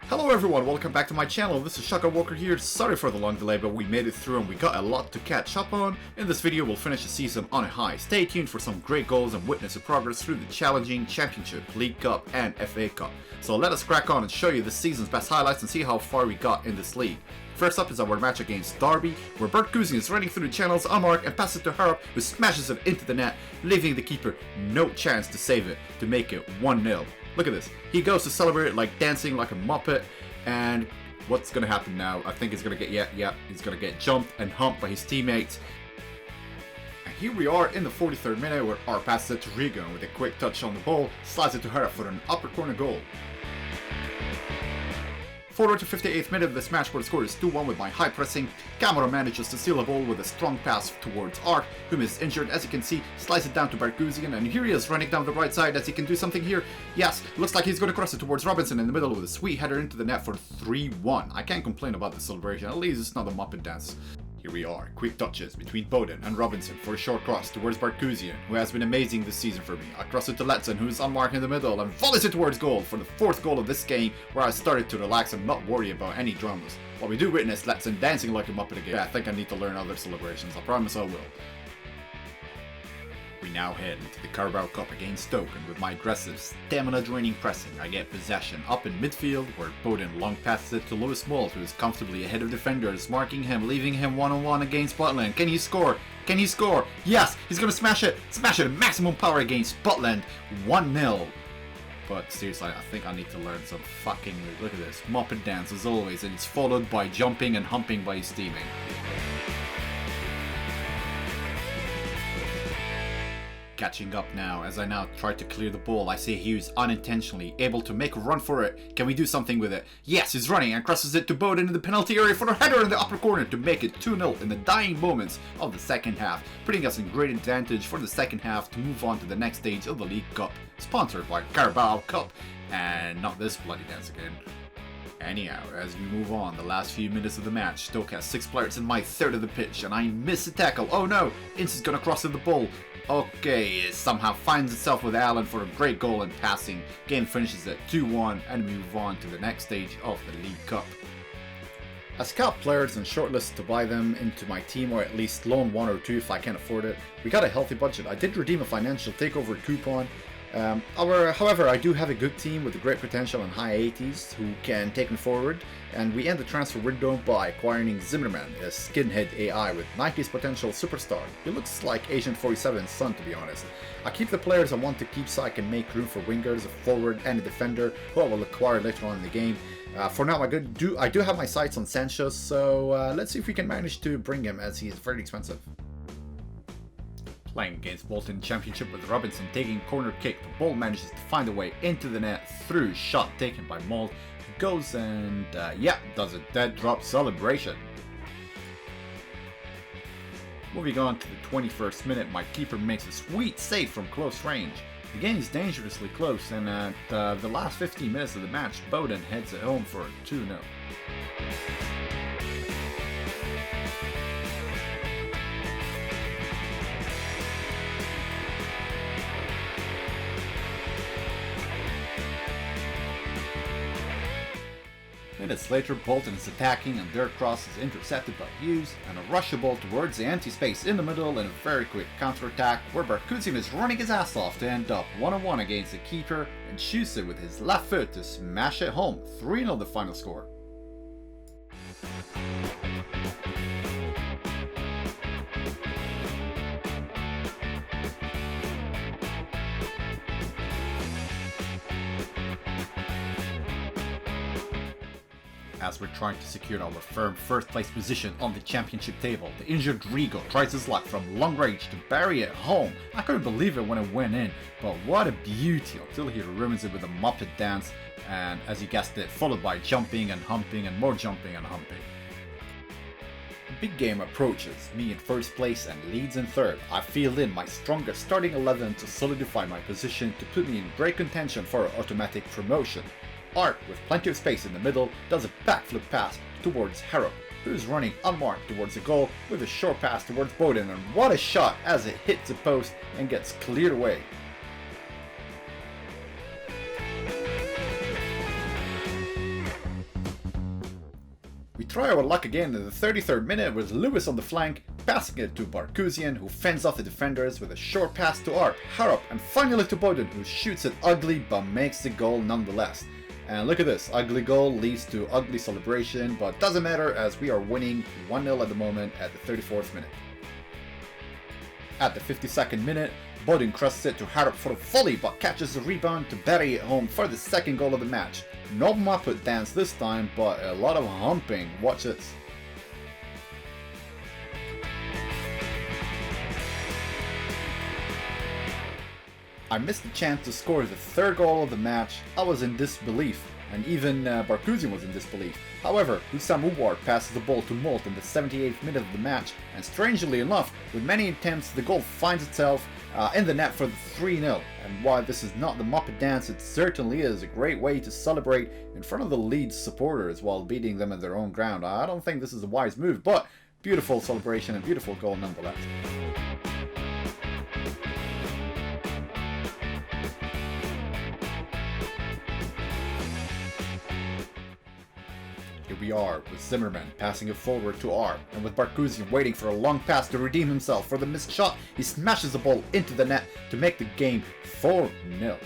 Hello everyone, welcome back to my channel. This is Shaka Walker here. Sorry for the long delay, but we made it through and we got a lot to catch up on. In this video we'll finish the season on a high. Stay tuned for some great goals and witness the progress through the challenging Championship, League Cup and FA Cup. So let us crack on and show you the season's best highlights and see how far we got in this league. First up is our match against Derby, where Barkuzian is running through the channels unmarked and passes it to Harrop, who smashes it into the net, leaving the keeper no chance to save it to make it 1-0. Look at this. He goes to celebrate like dancing like a muppet, and what's gonna happen now? I think he's gonna get he's gonna get jumped and humped by his teammates. And here we are in the 43rd minute, where R passes it to Rigo with a quick touch on the ball, slides it to Harrop for an upper corner goal. Forward to 58th minute of this match, where the score is 2-1 with my high pressing. Camera manages to steal a ball with a strong pass towards Art, whom is injured. As you can see, slides it down to Barkuzian, and here he is running down the right side as he can do something here. Yes, looks like he's going to cross it towards Robinson in the middle with a sweet header into the net for 3-1. I can't complain about the celebration, at least it's not a Muppet dance. Here we are, quick touches between Bowden and Robinson for a short cross towards Barkuzian, who has been amazing this season for me. I cross it to Letson, who is unmarked in the middle, and volleys it towards goal for the 4th goal of this game, where I started to relax and not worry about any dramas. While we do witness Letson dancing like a Muppet again, I think I need to learn other celebrations, I promise I will. We now head into the Carabao Cup against Stoke, and with my aggressive, stamina-draining pressing, I get possession up in midfield, where Bowden long passes it to Lewis Mould, who is comfortably ahead of defenders, marking him, leaving him one-on-one against Butland. Can he score? Can he score? Yes! He's gonna smash it! Smash it at maximum power against Butland! 1-0. But seriously, I think I need to learn some fucking... Look at this. Muppet dance as always, and it's followed by jumping and humping by his teammate. Catching up now, as I now try to clear the ball, I see Hughes unintentionally able to make a run for it. Can we do something with it? Yes, he's running and crosses it to Bowden in the penalty area for a header in the upper corner to make it 2-0 in the dying moments of the second half, putting us in great advantage for the second half to move on to the next stage of the League Cup, sponsored by Carabao Cup, and not this bloody dance again. Anyhow, as we move on, the last few minutes of the match, Stoke has 6 players in my third of the pitch, and I miss a tackle. Oh no! Ince is gonna cross at the ball. Okay, it somehow finds itself with Allen for a great goal and passing. Game finishes at 2-1, and we move on to the next stage of the League Cup. I scout players and shortlist to buy them into my team, or at least loan 1 or 2 if I can't afford it. We got a healthy budget. I did redeem a financial takeover coupon. However, I do have a good team with a great potential and high 80s who can take me forward, and we end the transfer window by acquiring Zimmerman, a skinhead AI with 90s potential superstar. He looks like Agent 47's son, to be honest. I keep the players I want to keep so I can make room for wingers, a forward and a defender who I will acquire later on in the game. For now, I do have my sights on Sanchez, so let's see if we can manage to bring him, as he is very expensive. Playing against Bolton Championship with Robinson taking corner kick, the ball manages to find a way into the net through shot taken by Mould, who goes and does a dead drop celebration. Moving on to the 21st minute, my keeper makes a sweet save from close range. The game is dangerously close, and at the last 15 minutes of the match, Bowden heads it home for a 2-0. Minutes later, Bolton is attacking and their cross is intercepted by Hughes, and a rush of ball towards the empty space in the middle in a very quick counter-attack, where Barkuzian is running his ass off to end up 1-on-1 against the keeper and shoots it with his left foot to smash it home. 3-0 the final score. As we're trying to secure our firm first place position on the championship table, the injured Rigo tries his luck from long range to bury it home. I couldn't believe it when it went in, but what a beauty until he ruins it with a Muppet dance, and as you guessed it, followed by jumping and humping and more jumping and humping. The big game approaches, me in first place and Leeds in third. I field in my strongest starting 11 to solidify my position to put me in great contention for automatic promotion. Art, with plenty of space in the middle, does a backflip pass towards Harrop, who is running unmarked towards the goal with a short pass towards Bowden, and what a shot as it hits the post and gets cleared away. try our luck again in the 33rd minute with Lewis on the flank, passing it to Barkuzian, who fends off the defenders with a short pass to Arp, Harrop, and finally to Bowden, who shoots it ugly but makes the goal nonetheless. And look at this, ugly goal leads to ugly celebration, but doesn't matter as we are winning 1-0 at the moment at the 34th minute. At the 52nd minute, Bowden crosses it to Harrop for a volley but catches the rebound to bury it home for the second goal of the match. No Muppet dance this time, but a lot of humping. Watch this. I missed the chance to score the third goal of the match. I was in disbelief, and even Barkuzian was in disbelief. However, Hussam Ouar passes the ball to Molt in the 78th minute of the match, and strangely enough, with many attempts, the goal finds itself in the net for the 3-0. And while this is not the Muppet Dance, it certainly is a great way to celebrate in front of the Leeds supporters while beating them at their own ground. I don't think this is a wise move, but beautiful celebration and beautiful goal nonetheless. Here we are with Zimmerman passing it forward to R, and with Barkuzian waiting for a long pass to redeem himself for the missed shot, he smashes the ball into the net to make the game 4-0.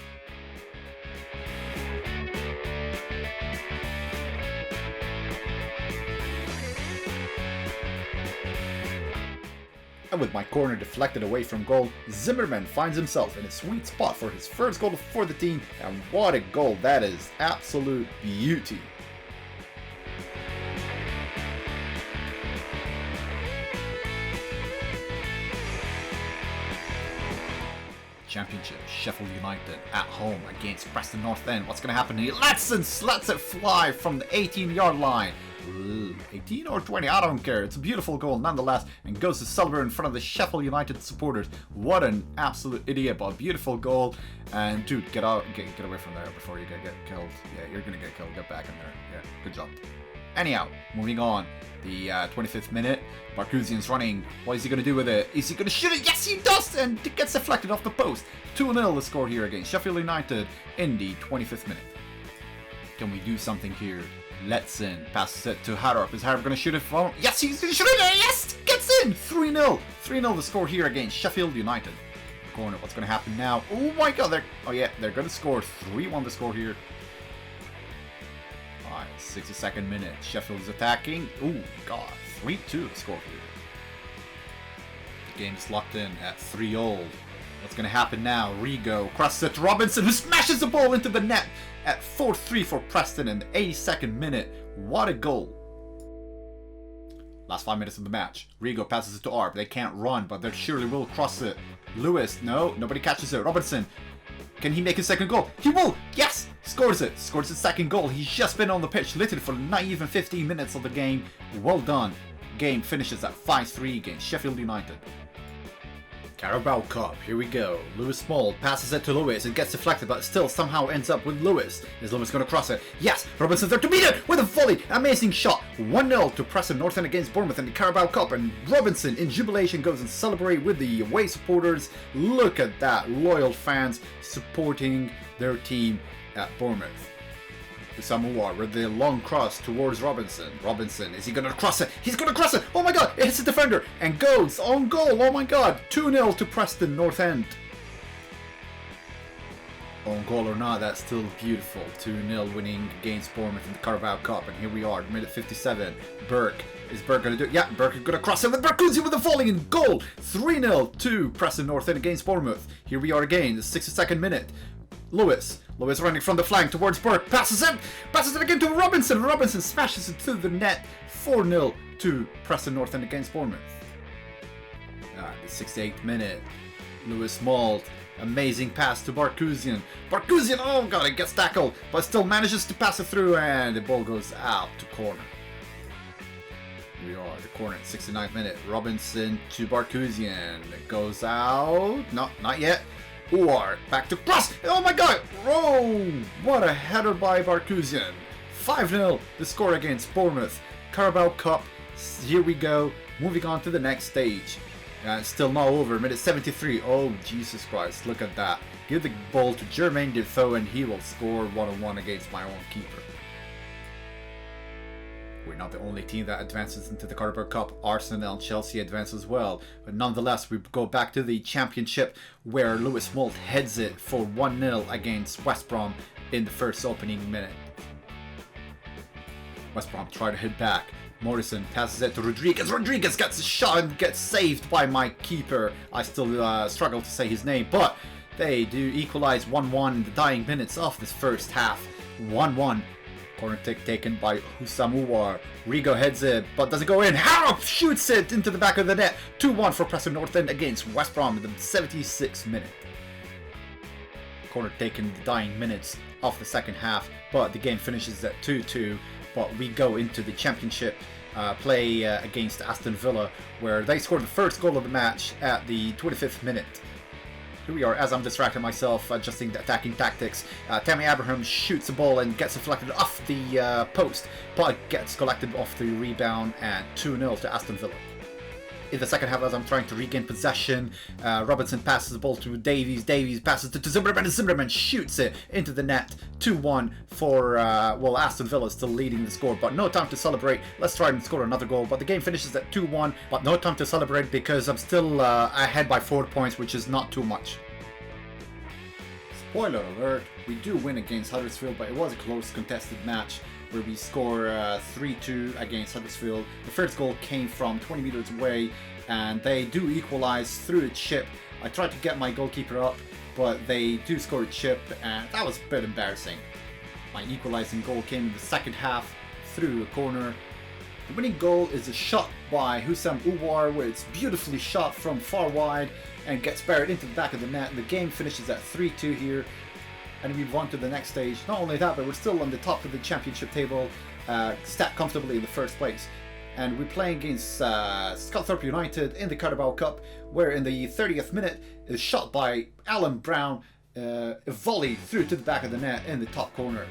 And with my corner deflected away from goal, Zimmerman finds himself in a sweet spot for his first goal for the team, and what a goal that is, absolute beauty. Championship, Sheffield United at home against Preston North End. What's going to happen here? Let's lets it fly from the 18-yard line. 18 or 20, I don't care. It's a beautiful goal nonetheless, and goes to celebrate in front of the Sheffield United supporters. What an absolute idiot, but a beautiful goal. And dude, get out, get away from there before you get killed. Yeah, you're gonna get killed. Get back in there. Yeah, good job. Anyhow, moving on. The 25th minute, Barkuzian's running. What is he going to do with it? Is he going to shoot it? Yes, he does! And it gets deflected off the post. 2-0 the score here against Sheffield United in the 25th minute. Can we do something here? Letson passes it to Harrop. Is Harrop going to shoot it from? Yes, he's going to shoot it! Yes! Gets in! 3-0. 3-0 the score here against Sheffield United. Corner, what's going to happen now? Oh my god, they're going to score. 3-1 the score here. 62nd minute, Sheffield is attacking. Ooh, God, 3-2 score here. The game is locked in at 3-0. What's going to happen now? Rigo crosses it to Robinson, who smashes the ball into the net at 4-3 for Preston in the 82nd minute. What a goal. Last 5 minutes of the match. Rigo passes it to Arp. They can't run, but they surely will cross it. Lewis, no, nobody catches it. Robinson. Can he make his second goal? He will! Yes! Scores it! Scores his second goal. He's just been on the pitch literally for not even 15 minutes of the game. Well done. Game finishes at 5-3 against Sheffield United. Carabao Cup, here we go. Lewis Small passes it to Lewis. It gets deflected, but still somehow ends up with Lewis. Is Lewis going to cross it? Yes! Robinson's there to meet it with a volley. Amazing shot. 1-0 to Preston North End against Bournemouth in the Carabao Cup. And Robinson, in jubilation, goes and celebrate with the away supporters. Look at that. Loyal fans supporting their team at Bournemouth. Samoa with the long cross towards Robinson. Robinson, is he going to cross it? He's going to cross it! Oh my god! It hits the defender and goes on goal! Oh my god! 2-0 to Preston North End. On goal or not, that's still beautiful. 2-0 winning against Bournemouth in the Carabao Cup. And here we are, minute 57. Burke. Is Burke going to do it? Yeah, Burke is going to cross it with Barkuzian with the volley and goal! 3-0 to Preston North End against Bournemouth. Here we are again, the 62nd minute. Lewis running from the flank towards Burke, passes it again to Robinson. Robinson smashes it to the net. 4-0 to Preston North End against Bournemouth. The 68th minute, Lewis Malt, amazing pass to Barkuzian. Barkuzian, oh god, it gets tackled, but still manages to pass it through, and the ball goes out to corner. Here we are, the corner at 69th minute. Robinson to Barkuzian. It goes out. No, not yet. Or back to cross. Oh my god! Oh, what a header by Barkuzian. 5-0 the score against Bournemouth. Carabao Cup. Here we go. Moving on to the next stage. And still not over. Minute 73. Oh, Jesus Christ. Look at that. Give the ball to Jermaine Defoe and he will score 1-1 against my own keeper. We're not the only team that advances into the Carabao Cup. Arsenal and Chelsea advance as well. But nonetheless, we go back to the Championship where Lewis Moult heads it for 1-0 against West Brom in the first opening minute. West Brom try to hit back. Morrison passes it to Rodriguez. Rodriguez gets a shot and gets saved by my keeper. I still struggle to say his name, but they do equalize 1-1 in the dying minutes of this first half. 1-1. Corner taken by Hussam Ouar. Rigo heads it, but does it go in? Harrop shoots it into the back of the net. 2-1 for Preston North End against West Brom in the 76th minute. Corner taken in the dying minutes of the second half, but the game finishes at 2-2. But we go into the Championship play against Aston Villa, where they scored the first goal of the match at the 25th minute. Here we are, as I'm distracting myself, adjusting the attacking tactics. Tammy Abraham shoots the ball and gets deflected off the post, but gets collected off the rebound, and 2-0 to Aston Villa. In the second half, as I'm trying to regain possession, Robinson passes the ball to Davies. Davies passes it to Zimmerman, and Zimmerman shoots it into the net. 2-1 for, Aston Villa is still leading the score, but no time to celebrate. Let's try and score another goal, but the game finishes at 2-1, but no time to celebrate because I'm still ahead by 4 points, which is not too much. Spoiler alert, we do win against Huddersfield, but it was a close contested match where we score 3-2 against Huddersfield. The first goal came from 20 meters away, and they do equalize through a chip. I tried to get my goalkeeper up, but they do score a chip, and that was a bit embarrassing. My equalizing goal came in the second half through a corner. The winning goal is a shot by Hussam Ouar, where it's beautifully shot from far wide and gets buried into the back of the net. The game finishes at 3-2 here, and we move on to the next stage. Not only that, but we're still on the top of the Championship table, sat comfortably in the first place. And we're playing against Scunthorpe United in the Carabao Cup, where in the 30th minute is shot by Alan Brown, a volley through to the back of the net in the top corner.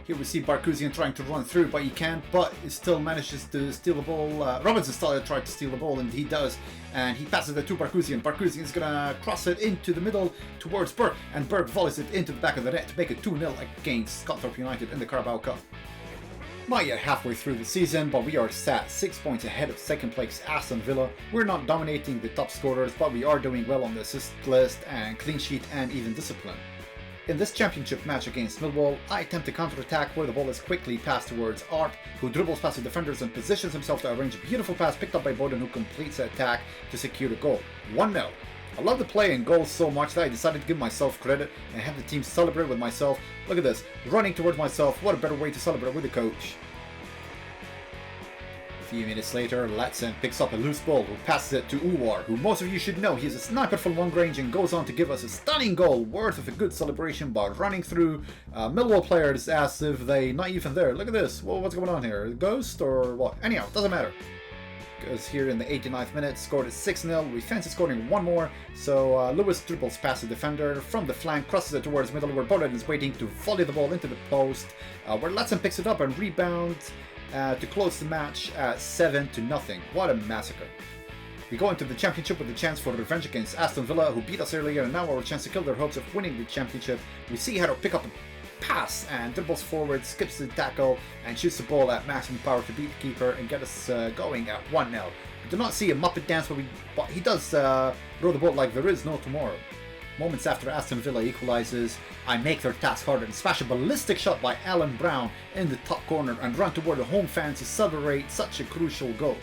Here we see Barkhusian trying to run through, but he can't, but he still manages to steal the ball. Robinson still tried to steal the ball, and he does. And he passes it to Barkhusian. Barkhusian is going to cross it into the middle towards Burke, and Burke volleys it into the back of the net to make it 2-0 against Scunthorpe United in the Carabao Cup. Not yet halfway through the season, but we are sat 6 points ahead of second place Aston Villa. We're not dominating the top scorers, but we are doing well on the assist list and clean sheet and even discipline. In this Championship match against Millwall, I attempt a counter-attack where the ball is quickly passed towards Arp, who dribbles past the defenders and positions himself to arrange a beautiful pass picked up by Bowden, who completes the attack to secure the goal. 1-0. I love the play and goals so much that I decided to give myself credit and have the team celebrate with myself. Look at this, running towards myself. What a better way to celebrate with the coach. A few minutes later, Latson picks up a loose ball, who passes it to Ouar, who most of you should know he is a sniper from long range and goes on to give us a stunning goal worth of a good celebration by running through Millwall players as if they're not even there. Look at this. Well, what's going on here? A ghost or what? Anyhow, doesn't matter. Because here in the 89th minute, scored at 6-0. We fancy scoring one more. So Lewis dribbles past the defender from the flank, crosses it towards middle, where Bowden is waiting to volley the ball into the post, where Latson picks it up and rebounds to close the match at 7-0. What a massacre. We go into the Championship with a chance for revenge against Aston Villa, who beat us earlier, and now our chance to kill their hopes of winning the Championship. We see how to pick up a pass and dribbles forward, skips the tackle, and shoots the ball at maximum power to beat the keeper and get us going at 1-0. We do not see a Muppet dance, but he does row the boat like there is no tomorrow. Moments after Aston Villa equalizes, I make their task harder and smash a ballistic shot by Alan Brown in the top corner and run toward the home fans to celebrate such a crucial goal.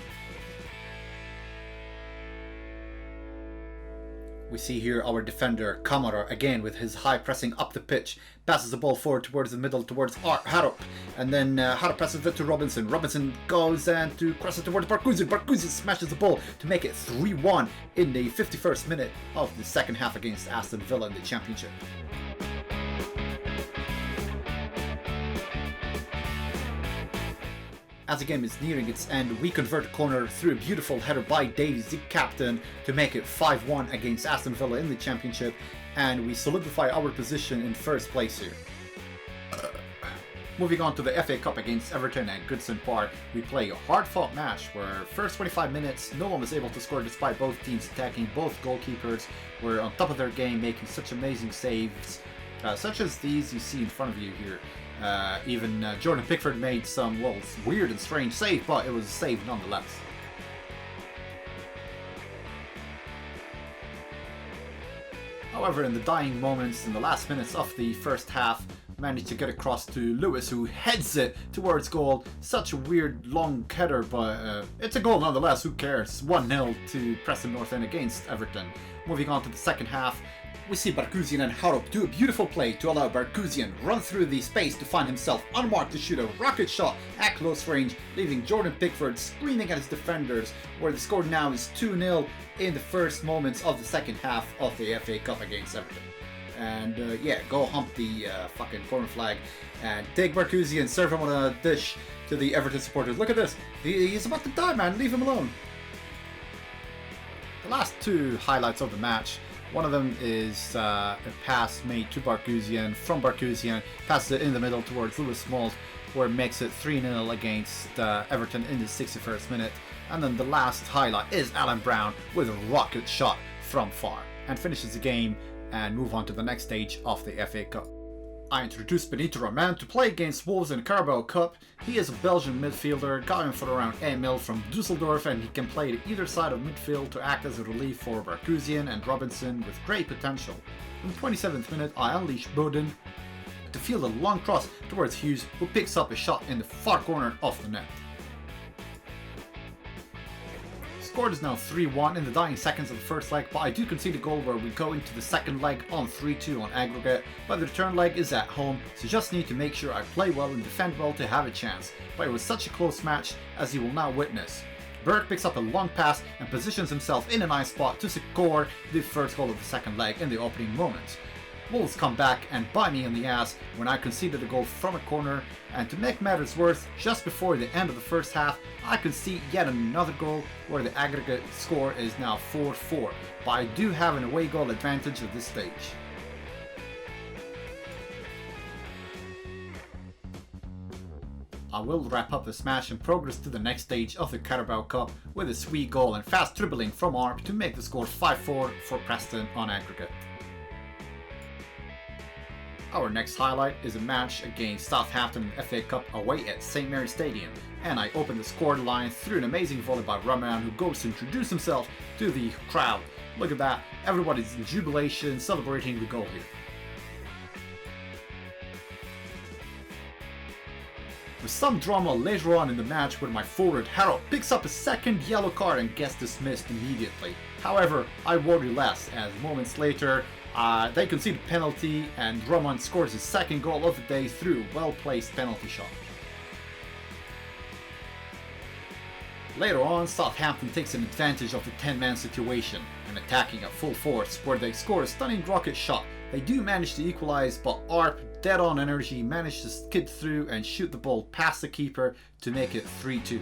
We see here our defender, Kamara, again with his high pressing up the pitch, passes the ball forward towards the middle towards Harrop, and then Harrop passes it to Robinson. Robinson goes and to cross it towards Barkhusian. Barkhusian smashes the ball to make it 3-1 in the 51st minute of the second half against Aston Villa in the Championship. As the game is nearing its end, we convert a corner through a beautiful header by Davies, the captain, to make it 5-1 against Aston Villa in the Championship, and we solidify our position in first place here. Moving on to the FA Cup against Everton at Goodson Park, we play a hard-fought match where first 25 minutes no one was able to score despite both teams attacking. Both goalkeepers were on top of their game, making such amazing saves, such as these you see in front of you here. Even Jordan Pickford made some, well, weird and strange save, but it was a save nonetheless. However, in the dying moments, in the last minutes of the first half, managed to get across to Lewis, who heads it towards goal. Such a weird long header, but it's a goal nonetheless, who cares? 1-0 to Preston North End against Everton. Moving on to the second half, we see Barkhuzian and Harop do a beautiful play to allow Barkhuzian run through the space to find himself unmarked to shoot a rocket shot at close range, leaving Jordan Pickford screaming at his defenders, where the score now is 2-0 in the first moments of the second half of the FA Cup against Everton. And yeah, go hump the fucking corner flag and take Barkhuzian and serve him on a dish to the Everton supporters. Look at this. He's about to die, man. Leave him alone. The last two highlights of the match. One of them is a pass made to Barkhuzian from Barkhuzian. Passes it in the middle towards Lewis Smalls, where it makes it 3-0 against Everton in the 61st minute. And then the last highlight is Alan Brown with a rocket shot from far and finishes the game and move on to the next stage of the FA Cup. I introduced Benito Raman to play against Wolves in the Carabao Cup. He is a Belgian midfielder, got him for around 8 mil from Dusseldorf, and he can play to either side of midfield to act as a relief for Barkhuzian and Robinson with great potential. In the 27th minute, I unleash Bowden to field a long cross towards Hughes, who picks up a shot in the far corner of the net. Score is now 3-1 in the dying seconds of the first leg, but I do concede a goal where we go into the second leg on 3-2 on aggregate, but the return leg is at home, so just need to make sure I play well and defend well to have a chance. But it was such a close match, as you will now witness. Burke picks up a long pass and positions himself in a nice spot to score the first goal of the second leg in the opening moments. Wolves come back and bite me in the ass when I conceded a goal from a corner, and to make matters worse, just before the end of the first half, I concede yet another goal where the aggregate score is now 4-4, but I do have an away goal advantage at this stage. I will wrap up this match and progress to the next stage of the Carabao Cup with a sweet goal and fast dribbling from Arp to make the score 5-4 for Preston on aggregate. Our next highlight is a match against Southampton in FA Cup away at St Mary's Stadium, and I open the score line through an amazing volley by Raman, who goes to introduce himself to the crowd. Look at that, everybody's in jubilation, celebrating the goal here. With some drama later on in the match where my forward Harrow picks up a second yellow card and gets dismissed immediately. However, I worry less, as moments later they concede a penalty and Drummond scores his second goal of the day through a well-placed penalty shot. Later on, Southampton takes an advantage of the 10-man situation and attacking at full force, where they score a stunning rocket shot. They do manage to equalize, but Arp, dead on energy, managed to skid through and shoot the ball past the keeper to make it 3-2.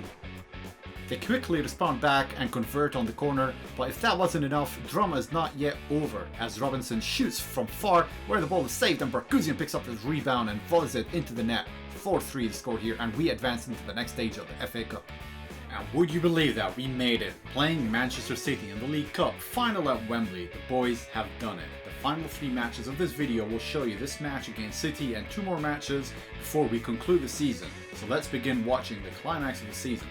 They quickly respond back and convert on the corner, but if that wasn't enough, drama is not yet over, as Robinson shoots from far where the ball is saved and Barkhuzian picks up his rebound and volleys it into the net. 4-3 the score here, and we advance into the next stage of the FA Cup. And would you believe that we made it? Playing Manchester City in the League Cup final at Wembley, the boys have done it. The final 3 matches of this video will show you this match against City and 2 more matches before we conclude the season. So let's begin watching the climax of the season.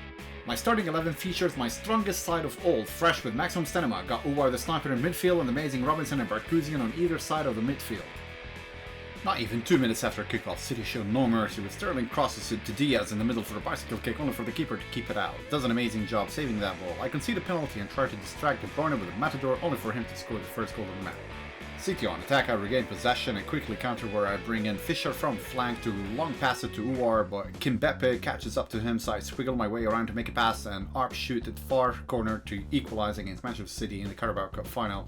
My starting 11 features my strongest side of all, fresh with maximum stamina. Got Uwar the sniper in midfield and amazing Robinson and Barkhuzian on either side of the midfield. Not even 2 minutes after kickoff, City showed no mercy with Sterling crosses it to Diaz in the middle for a bicycle kick, only for the keeper to keep it out. Does an amazing job saving that ball. I concede a penalty and try to distract De Bruyne with a matador, only for him to score the first goal of the match. City on attack, I regain possession and quickly counter where I bring in Fisher from flank to long pass it to Uwar, but Kimbepe catches up to him, so I squiggle my way around to make a pass and Arp shoot at the far corner to equalise against Manchester City in the Carabao Cup final,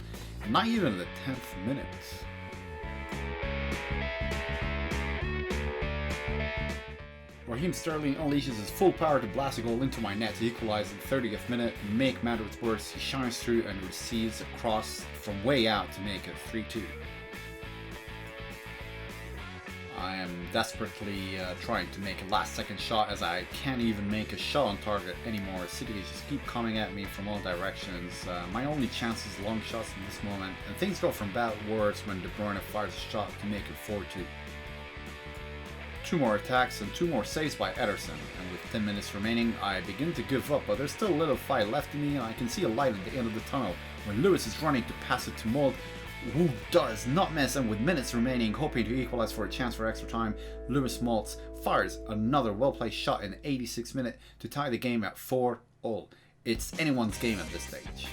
not even in the 10th minute. Raheem Sterling unleashes his full power to blast a goal into my net to equalise in the 30th minute. Make matters worse, he shines through and receives a cross from way out to make it 3-2. I am desperately trying to make a last second shot, as I can't even make a shot on target anymore. City just keep coming at me from all directions. My only chance is long shots in this moment, and things go from bad to worse when De Bruyne fires a shot to make it 4-2. 2 more attacks and 2 more saves by Ederson, and with 10 minutes remaining I begin to give up, but there's still a little fight left in me and I can see a light at the end of the tunnel when Lewis is running to pass it to Mold, who does not miss, and with minutes remaining hoping to equalize for a chance for extra time, Lewis Maltz fires another well placed shot in the 86th minute to tie the game at 4-all. It's anyone's game at this stage.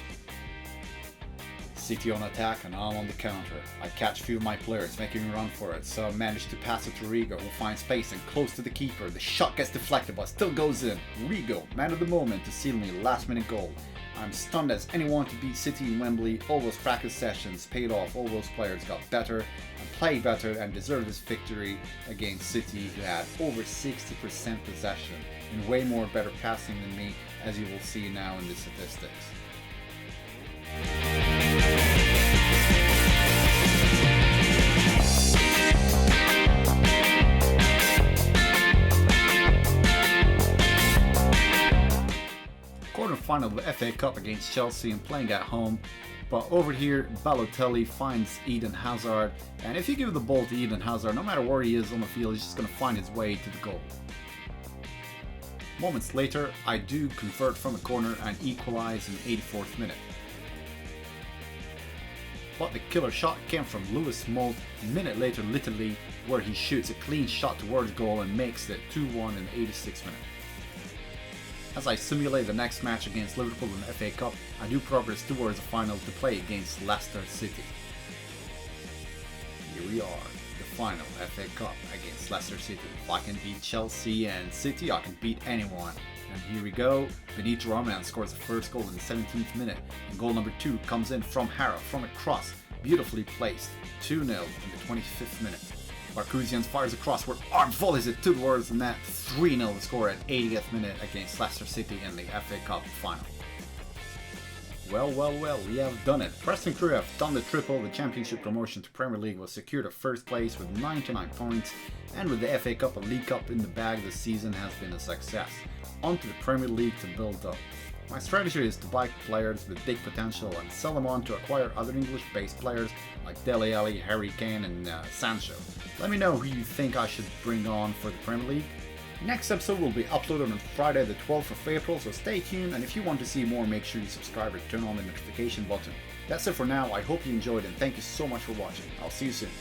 City on attack and I'm on the counter. I catch a few of my players making a run for it, so I manage to pass it to Rigo, who finds space and close to the keeper. The shot gets deflected but still goes in. Rigo, man of the moment, to seal me last minute goal. I'm stunned as anyone to beat City in Wembley. All those practice sessions paid off. All those players got better and played better and deserved this victory against City, who had over 60% possession and way more better passing than me, as you will see now in the statistics. Quarterfinal of the FA Cup against Chelsea and playing at home, but over here Balotelli finds Eden Hazard, and if you give the ball to Eden Hazard, no matter where he is on the field, he's just going to find his way to the goal. Moments later, I do convert from a corner and equalize in the 84th minute. But the killer shot came from Lewis Mold a minute later, literally, where he shoots a clean shot towards goal and makes it 2-1 in the 86th minute. As I simulate the next match against Liverpool in the FA Cup, I do progress towards the final to play against Leicester City. Here we are, the final FA Cup against Leicester City. If I can beat Chelsea and City, I can beat anyone. And here we go, Benito Raman scores the first goal in the 17th minute, and goal number 2 comes in from Hara from a cross, beautifully placed, 2-0 in the 25th minute. Barkusian fires across where Arm volleys it towards the net, 3-0 the score at 80th minute against Leicester City in the FA Cup final. Well, we have done it. Preston crew have done the triple. The Championship promotion to Premier League was secured at first place with 99 points, and with the FA Cup and League Cup in the bag, the season has been a success. On to the Premier League to build up. My strategy is to buy players with big potential and sell them on to acquire other English-based players like Dele Alli, Harry Kane and Sancho. Let me know who you think I should bring on for the Premier League. Next episode will be uploaded on Friday the 12th of April, so stay tuned, and if you want to see more, make sure you subscribe and turn on the notification button. That's it for now. I hope you enjoyed and thank you so much for watching. I'll see you soon.